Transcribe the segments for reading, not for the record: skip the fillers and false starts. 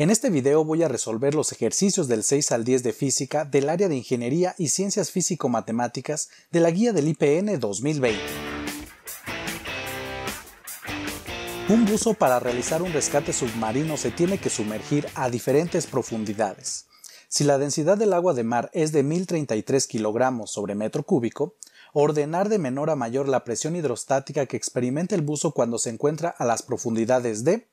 En este video voy a resolver los ejercicios del 6 al 10 de física del área de Ingeniería y Ciencias Físico-Matemáticas de la guía del IPN 2020. Un buzo para realizar un rescate submarino se tiene que sumergir a diferentes profundidades. Si la densidad del agua de mar es de 1033 kilogramos sobre metro cúbico, ordenar de menor a mayor la presión hidrostática que experimenta el buzo cuando se encuentra a las profundidades de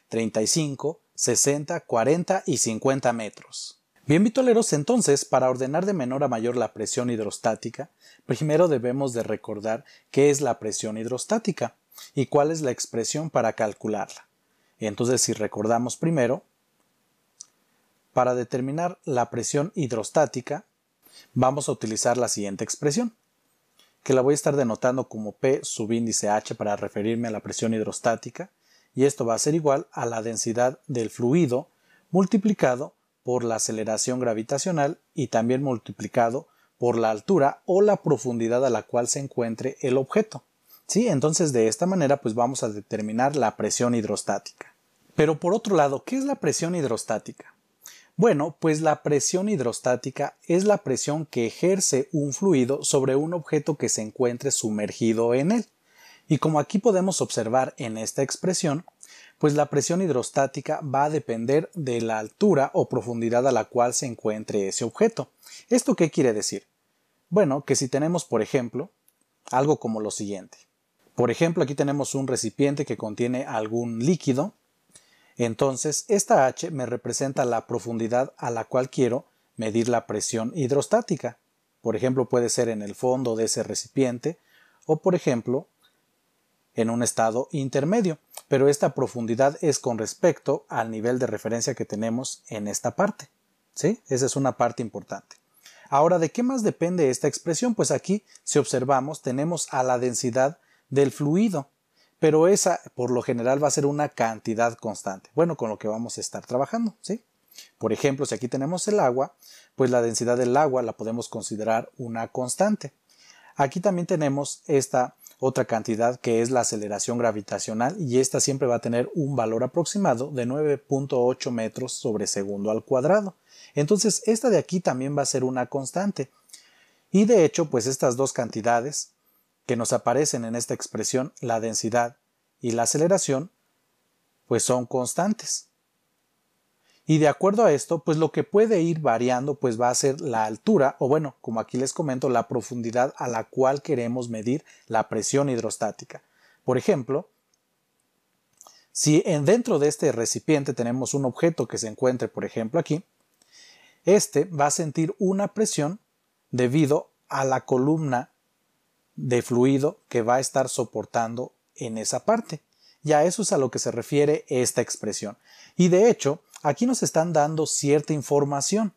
35, 60, 40 y 50 metros. Bien bitoleros, entonces, para ordenar de menor a mayor la presión hidrostática, primero debemos de recordar qué es la presión hidrostática y cuál es la expresión para calcularla. Entonces, si recordamos primero, para determinar la presión hidrostática, vamos a utilizar la siguiente expresión, que la voy a estar denotando como P subíndice H para referirme a la presión hidrostática, y esto va a ser igual a la densidad del fluido multiplicado por la aceleración gravitacional y también multiplicado por la altura o la profundidad a la cual se encuentre el objeto. ¿Sí? Entonces de esta manera pues vamos a determinar la presión hidrostática. Pero por otro lado, ¿qué es la presión hidrostática? Bueno, pues la presión hidrostática es la presión que ejerce un fluido sobre un objeto que se encuentre sumergido en él. Y como aquí podemos observar en esta expresión, pues la presión hidrostática va a depender de la altura o profundidad a la cual se encuentre ese objeto. ¿Esto qué quiere decir? Bueno, que si tenemos, por ejemplo, algo como lo siguiente. Por ejemplo, aquí tenemos un recipiente que contiene algún líquido. Entonces, esta H me representa la profundidad a la cual quiero medir la presión hidrostática. Por ejemplo, puede ser en el fondo de ese recipiente o, por ejemplo, en un estado intermedio, pero esta profundidad es con respecto al nivel de referencia que tenemos en esta parte. ¿Sí? Esa es una parte importante. Ahora, ¿de qué más depende esta expresión? Pues aquí, si observamos, tenemos a la densidad del fluido, pero esa por lo general va a ser una cantidad constante. Bueno, con lo que vamos a estar trabajando, ¿sí? Por ejemplo, si aquí tenemos el agua, pues la densidad del agua la podemos considerar una constante. Aquí también tenemos esta otra cantidad que es la aceleración gravitacional y esta siempre va a tener un valor aproximado de 9.8 metros sobre segundo al cuadrado. Entonces esta de aquí también va a ser una constante. Y de hecho, pues estas dos cantidades que nos aparecen en esta expresión, la densidad y la aceleración, pues son constantes. Y de acuerdo a esto, pues lo que puede ir variando pues va a ser la altura, o bueno, como aquí les comento, la profundidad a la cual queremos medir la presión hidrostática. Por ejemplo, si dentro de este recipiente tenemos un objeto que se encuentre, por ejemplo, aquí, este va a sentir una presión debido a la columna de fluido que va a estar soportando en esa parte. Y a eso es a lo que se refiere esta expresión. Y de hecho, aquí nos están dando cierta información,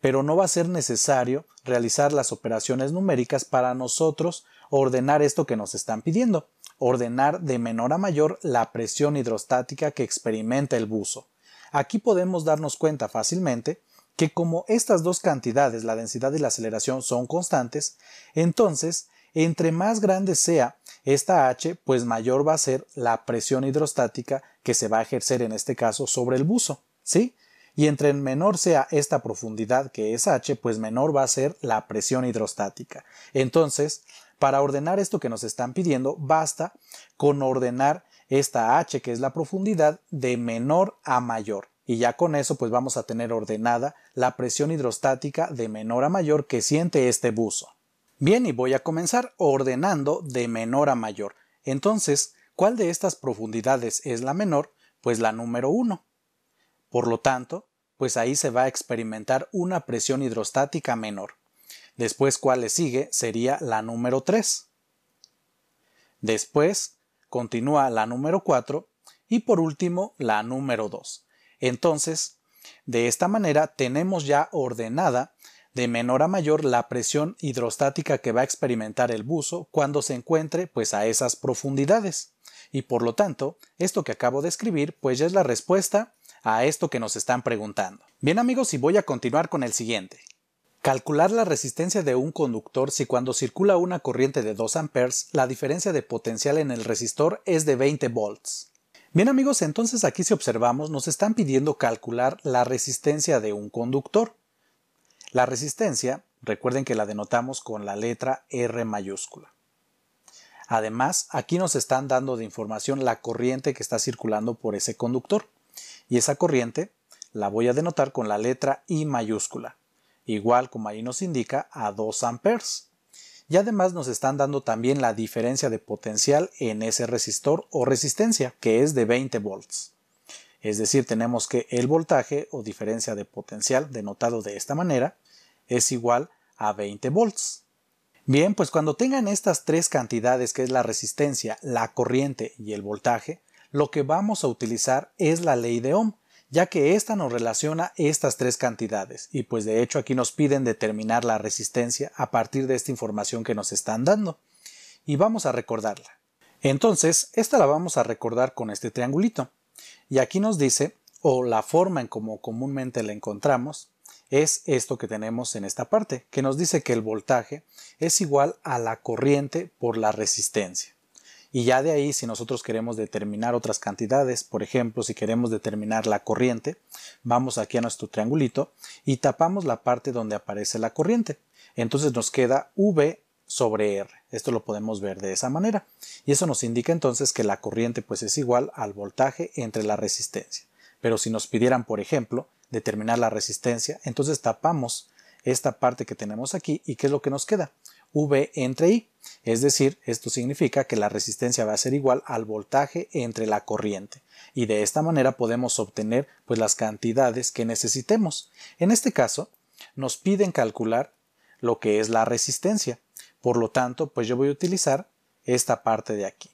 pero no va a ser necesario realizar las operaciones numéricas para nosotros ordenar esto que nos están pidiendo, ordenar de menor a mayor la presión hidrostática que experimenta el buzo. Aquí podemos darnos cuenta fácilmente que como estas dos cantidades, la densidad y la aceleración, son constantes, entonces entre más grande sea esta H, pues mayor va a ser la presión hidrostática que se va a ejercer en este caso sobre el buzo, ¿sí? Y entre menor sea esta profundidad que es H, pues menor va a ser la presión hidrostática. Entonces, para ordenar esto que nos están pidiendo, basta con ordenar esta H, que es la profundidad, de menor a mayor. Y ya con eso pues vamos a tener ordenada la presión hidrostática de menor a mayor que siente este buzo. Bien, y voy a comenzar ordenando de menor a mayor. Entonces, ¿cuál de estas profundidades es la menor? Pues la número 1. Por lo tanto, pues ahí se va a experimentar una presión hidrostática menor. Después, ¿cuál le sigue? Sería la número 3. Después, continúa la número 4 y por último la número 2. Entonces, de esta manera tenemos ya ordenada de menor a mayor la presión hidrostática que va a experimentar el buzo cuando se encuentre pues a esas profundidades. Y por lo tanto, esto que acabo de escribir pues ya es la respuesta a esto que nos están preguntando. Bien amigos, y voy a continuar con el siguiente. Calcular la resistencia de un conductor si cuando circula una corriente de 2 amperes la diferencia de potencial en el resistor es de 20 volts. Bien amigos, entonces aquí si observamos nos están pidiendo calcular la resistencia de un conductor. La resistencia, recuerden que la denotamos con la letra R mayúscula. Además, aquí nos están dando de información la corriente que está circulando por ese conductor. Y esa corriente la voy a denotar con la letra I mayúscula, igual como ahí nos indica a 2 amperes. Y además nos están dando también la diferencia de potencial en ese resistor o resistencia, que es de 20 volts. Es decir, tenemos que el voltaje o diferencia de potencial, denotado de esta manera, es igual a 20 volts. Bien, pues cuando tengan estas tres cantidades, que es la resistencia, la corriente y el voltaje, lo que vamos a utilizar es la ley de Ohm, ya que esta nos relaciona estas tres cantidades, y pues de hecho aquí nos piden determinar la resistencia a partir de esta información que nos están dando, y vamos a recordarla. Entonces, esta la vamos a recordar con este triangulito, y aquí nos dice, o la forma en como comúnmente la encontramos, es esto que tenemos en esta parte, que nos dice que el voltaje es igual a la corriente por la resistencia. Y ya de ahí, si nosotros queremos determinar otras cantidades, por ejemplo, si queremos determinar la corriente, vamos aquí a nuestro triangulito y tapamos la parte donde aparece la corriente. Entonces nos queda V sobre R. Esto lo podemos ver de esa manera. Y eso nos indica entonces que la corriente pues es igual al voltaje entre la resistencia. Pero si nos pidieran, por ejemplo, determinar la resistencia, entonces tapamos esta parte que tenemos aquí y ¿qué es lo que nos queda? V entre I, es decir, esto significa que la resistencia va a ser igual al voltaje entre la corriente y de esta manera podemos obtener pues las cantidades que necesitemos. En este caso nos piden calcular lo que es la resistencia, por lo tanto pues yo voy a utilizar esta parte de aquí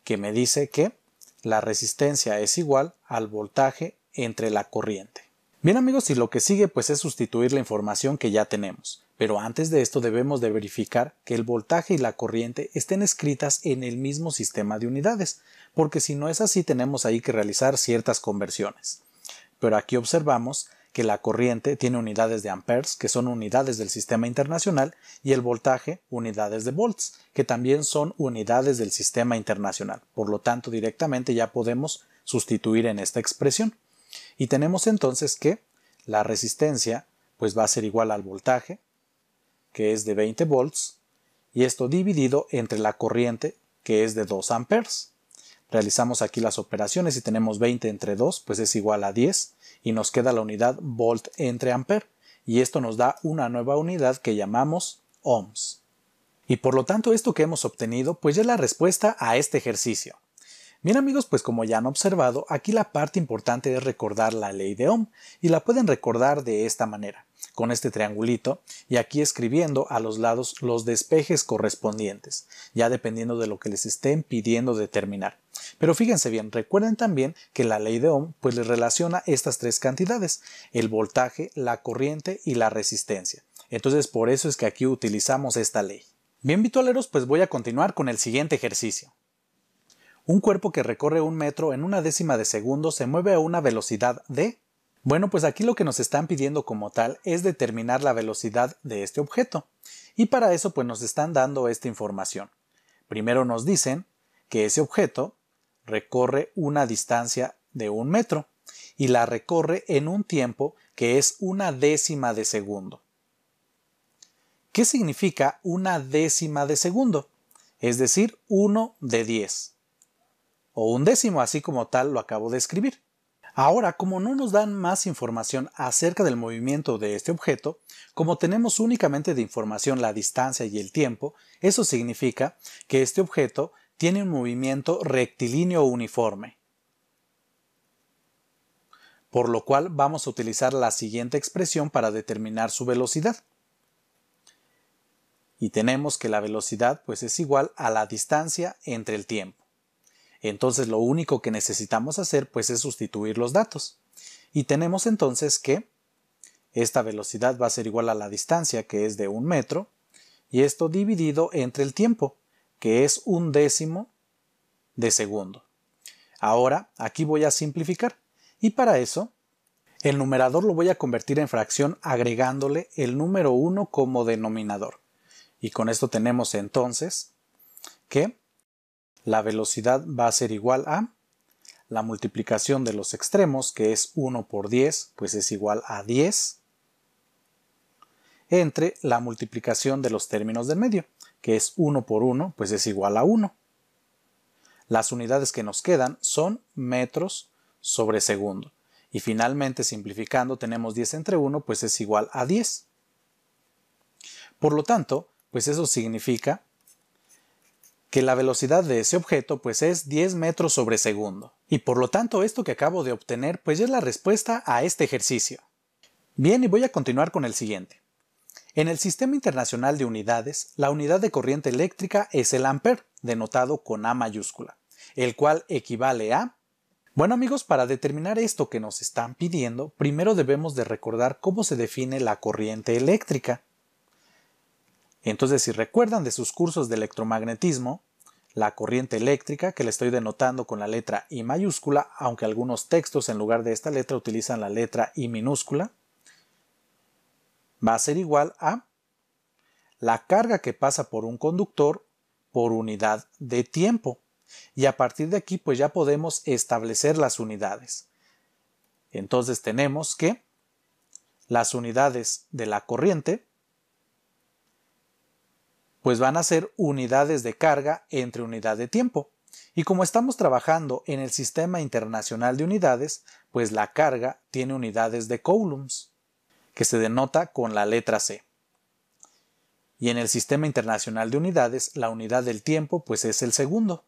que me dice que la resistencia es igual al voltaje entre la corriente. Bien amigos, y lo que sigue pues es sustituir la información que ya tenemos. Pero antes de esto debemos de verificar que el voltaje y la corriente estén escritas en el mismo sistema de unidades, porque si no es así tenemos ahí que realizar ciertas conversiones. Pero aquí observamos que la corriente tiene unidades de amperes, que son unidades del sistema internacional, y el voltaje unidades de volts, que también son unidades del sistema internacional. Por lo tanto, directamente ya podemos sustituir en esta expresión. Y tenemos entonces que la resistencia pues va a ser igual al voltaje, que es de 20 volts, y esto dividido entre la corriente, que es de 2 amperes. Realizamos aquí las operaciones y tenemos 20 entre 2, pues es igual a 10, y nos queda la unidad volt entre ampere, y esto nos da una nueva unidad que llamamos ohms. Y por lo tanto esto que hemos obtenido pues ya es la respuesta a este ejercicio. Bien amigos, pues como ya han observado, aquí la parte importante es recordar la ley de Ohm, y la pueden recordar de esta manera, con este triangulito, y aquí escribiendo a los lados los despejes correspondientes, ya dependiendo de lo que les estén pidiendo determinar. Pero fíjense bien, recuerden también que la ley de Ohm pues les relaciona estas tres cantidades, el voltaje, la corriente y la resistencia. Entonces por eso es que aquí utilizamos esta ley. Bien vitualeros, pues voy a continuar con el siguiente ejercicio. Un cuerpo que recorre 1 metro en 1/10 de segundo se mueve a una velocidad de... Bueno, pues aquí lo que nos están pidiendo como tal es determinar la velocidad de este objeto. Y para eso pues nos están dando esta información. Primero nos dicen que ese objeto recorre una distancia de 1 metro y la recorre en un tiempo que es 1/10 de segundo. ¿Qué significa 1/10 de segundo? Es decir, 1 de 10. O 1/10, así como tal lo acabo de escribir. Ahora, como no nos dan más información acerca del movimiento de este objeto, como tenemos únicamente de información la distancia y el tiempo, eso significa que este objeto tiene un movimiento rectilíneo uniforme. Por lo cual vamos a utilizar la siguiente expresión para determinar su velocidad. Y tenemos que la velocidad pues es igual a la distancia entre el tiempo. Entonces lo único que necesitamos hacer pues es sustituir los datos. Y tenemos entonces que esta velocidad va a ser igual a la distancia, que es de 1 metro, y esto dividido entre el tiempo, que es 1/10 de segundo. Ahora aquí voy a simplificar, y para eso el numerador lo voy a convertir en fracción agregándole el número 1 como denominador. Y con esto tenemos entonces que la velocidad va a ser igual a la multiplicación de los extremos, que es 1 por 10, pues es igual a 10, entre la multiplicación de los términos del medio, que es 1 por 1, pues es igual a 1. Las unidades que nos quedan son metros sobre segundo. Y finalmente, simplificando, tenemos 10 entre 1, pues es igual a 10. Por lo tanto, pues eso significa que la velocidad de ese objeto pues es 10 metros sobre segundo. Y por lo tanto, esto que acabo de obtener pues ya es la respuesta a este ejercicio. Bien, y voy a continuar con el siguiente. En el Sistema Internacional de Unidades, la unidad de corriente eléctrica es el ampere, denotado con A mayúscula, el cual equivale a... Bueno amigos, para determinar esto que nos están pidiendo, primero debemos de recordar cómo se define la corriente eléctrica. Entonces, si recuerdan de sus cursos de electromagnetismo, la corriente eléctrica, que le estoy denotando con la letra I mayúscula, aunque algunos textos en lugar de esta letra utilizan la letra I minúscula, va a ser igual a la carga que pasa por un conductor por unidad de tiempo. Y a partir de aquí pues ya podemos establecer las unidades. Entonces tenemos que las unidades de la corriente pues van a ser unidades de carga entre unidad de tiempo. Y como estamos trabajando en el Sistema Internacional de Unidades, pues la carga tiene unidades de coulombs, que se denota con la letra C. Y en el Sistema Internacional de Unidades, la unidad del tiempo pues es el segundo.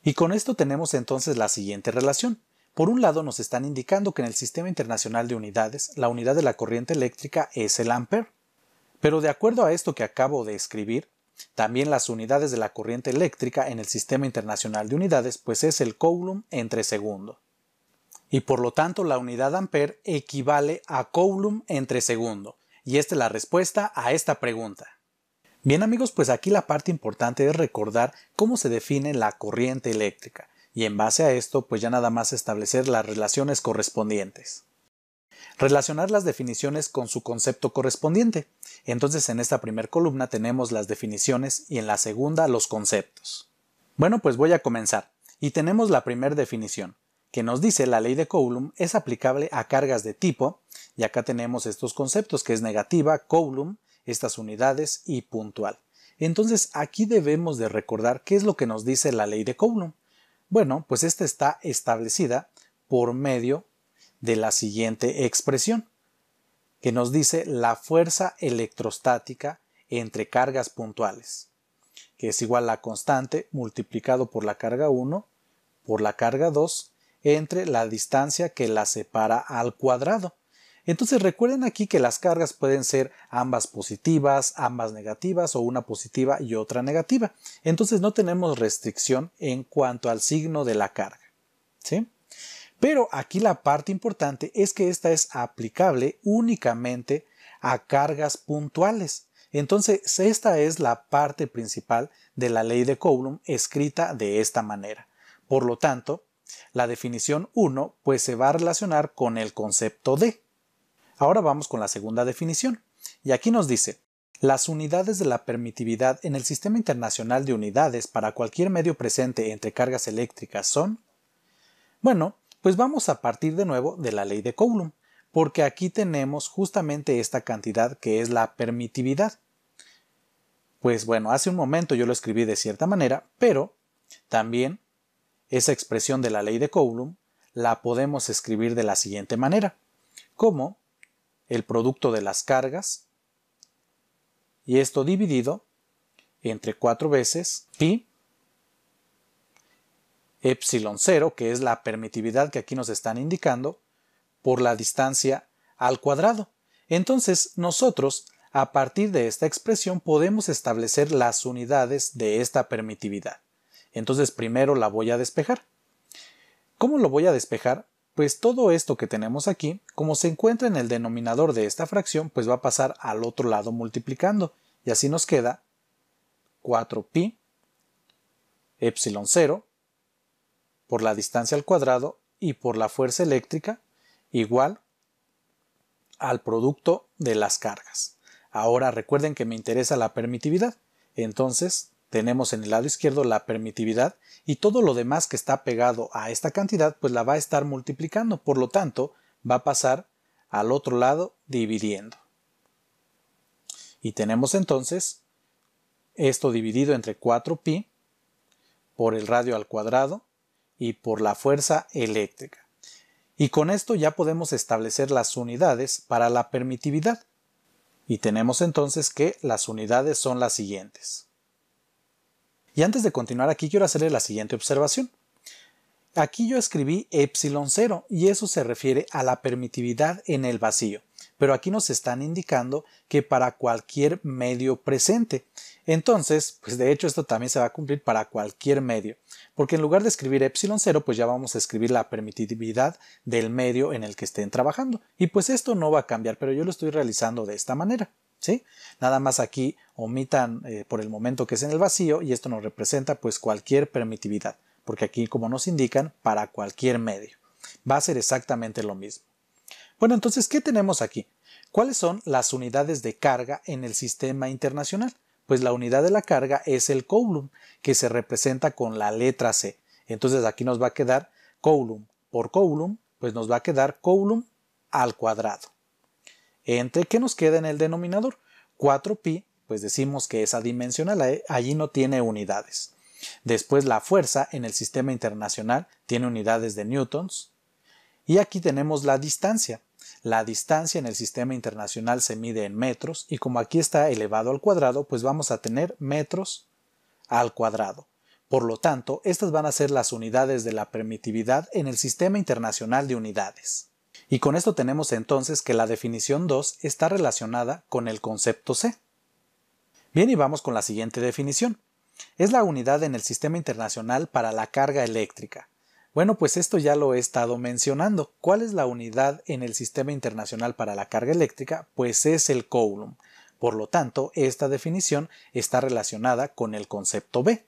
Y con esto tenemos entonces la siguiente relación. Por un lado nos están indicando que en el Sistema Internacional de Unidades, la unidad de la corriente eléctrica es el ampere. Pero de acuerdo a esto que acabo de escribir, también las unidades de la corriente eléctrica en el Sistema Internacional de Unidades pues es el coulomb entre segundo. Y por lo tanto la unidad ampere equivale a coulomb entre segundo. Y esta es la respuesta a esta pregunta. Bien amigos, pues aquí la parte importante es recordar cómo se define la corriente eléctrica. Y en base a esto pues ya nada más establecer las relaciones correspondientes. Relacionar las definiciones con su concepto correspondiente. Entonces en esta primera columna tenemos las definiciones y en la segunda los conceptos. Bueno, pues voy a comenzar. Y tenemos la primera definición, que nos dice la ley de Coulomb es aplicable a cargas de tipo, y acá tenemos estos conceptos que es negativa, Coulomb, estas unidades y puntual. Entonces aquí debemos de recordar qué es lo que nos dice la ley de Coulomb. Bueno, pues esta está establecida por medio de la siguiente expresión, que nos dice la fuerza electrostática entre cargas puntuales, que es igual a la constante multiplicado por la carga 1 por la carga 2 entre la distancia que la separa al cuadrado. Entonces recuerden aquí que las cargas pueden ser ambas positivas, ambas negativas o una positiva y otra negativa. Entonces no tenemos restricción en cuanto al signo de la carga, ¿sí? Pero aquí la parte importante es que esta es aplicable únicamente a cargas puntuales. Entonces esta es la parte principal de la ley de Coulomb escrita de esta manera. Por lo tanto, la definición 1 pues se va a relacionar con el concepto de. Ahora vamos con la segunda definición. Y aquí nos dice, las unidades de la permitividad en el Sistema Internacional de Unidades para cualquier medio presente entre cargas eléctricas son... Bueno, pues vamos a partir de nuevo de la ley de Coulomb, porque aquí tenemos justamente esta cantidad que es la permitividad. Pues bueno, hace un momento yo lo escribí de cierta manera, pero también esa expresión de la ley de Coulomb la podemos escribir de la siguiente manera, como el producto de las cargas, y esto dividido entre 4 veces pi epsilon 0, que es la permitividad que aquí nos están indicando, por la distancia al cuadrado. Entonces nosotros, a partir de esta expresión, podemos establecer las unidades de esta permitividad. Entonces primero la voy a despejar. ¿Cómo lo voy a despejar? Pues todo esto que tenemos aquí, como se encuentra en el denominador de esta fracción, pues va a pasar al otro lado multiplicando. Y así nos queda 4pi epsilon 0 por la distancia al cuadrado y por la fuerza eléctrica igual al producto de las cargas. Ahora recuerden que me interesa la permitividad. Entonces tenemos en el lado izquierdo la permitividad y todo lo demás que está pegado a esta cantidad pues la va a estar multiplicando, por lo tanto va a pasar al otro lado dividiendo. Y tenemos entonces esto dividido entre 4pi por el radio al cuadrado y por la fuerza eléctrica. Y con esto ya podemos establecer las unidades para la permitividad. Y tenemos entonces que las unidades son las siguientes. Y antes de continuar aquí quiero hacerle la siguiente observación. Aquí yo escribí epsilon 0 y eso se refiere a la permitividad en el vacío. Pero aquí nos están indicando que para cualquier medio presente. Entonces, pues de hecho esto también se va a cumplir para cualquier medio. Porque en lugar de escribir epsilon 0, pues ya vamos a escribir la permitividad del medio en el que estén trabajando. Y pues esto no va a cambiar, pero yo lo estoy realizando de esta manera. ¿Sí? Nada más aquí omitan por el momento que es en el vacío y esto nos representa pues cualquier permitividad. Porque aquí, como nos indican, para cualquier medio. Va a ser exactamente lo mismo. Bueno, entonces, ¿qué tenemos aquí? ¿Cuáles son las unidades de carga en el sistema internacional? Pues la unidad de la carga es el coulomb, que se representa con la letra C. Entonces aquí nos va a quedar coulomb por coulomb, pues nos va a quedar coulomb al cuadrado. ¿Entre qué nos queda en el denominador? 4pi, pues decimos que es adimensional, allí no tiene unidades. Después la fuerza en el sistema internacional tiene unidades de newtons. Y aquí tenemos la distancia. La distancia en el sistema internacional se mide en metros y como aquí está elevado al cuadrado, pues vamos a tener metros al cuadrado. Por lo tanto, estas van a ser las unidades de la permitividad en el sistema internacional de unidades. Y con esto tenemos entonces que la definición 2 está relacionada con el concepto C. Bien, y vamos con la siguiente definición. Es la unidad en el sistema internacional para la carga eléctrica. Bueno, pues esto ya lo he estado mencionando. ¿Cuál es la unidad en el sistema internacional para la carga eléctrica? Pues es el coulomb. Por lo tanto, esta definición está relacionada con el concepto B.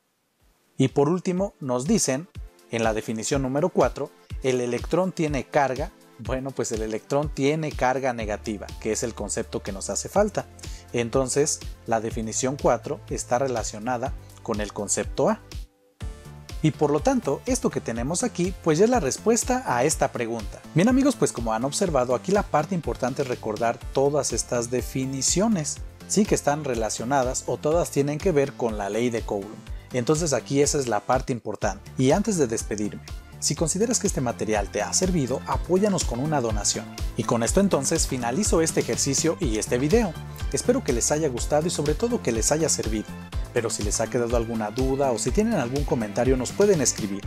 Y por último, nos dicen, en la definición número 4, el electrón tiene carga. Bueno, pues el electrón tiene carga negativa, que es el concepto que nos hace falta. Entonces, la definición 4 está relacionada con el concepto A. Y por lo tanto, esto que tenemos aquí, pues ya es la respuesta a esta pregunta. Bien amigos, pues como han observado, aquí la parte importante es recordar todas estas definiciones, sí que están relacionadas o todas tienen que ver con la ley de Coulomb. Entonces aquí esa es la parte importante. Y antes de despedirme, si consideras que este material te ha servido, apóyanos con una donación. Y con esto entonces finalizo este ejercicio y este video. Espero que les haya gustado y sobre todo que les haya servido. Pero si les ha quedado alguna duda o si tienen algún comentario nos pueden escribir.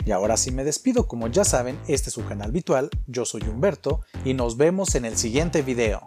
Y ahora sí me despido, como ya saben, este es su canal habitual, yo soy Humberto y nos vemos en el siguiente video.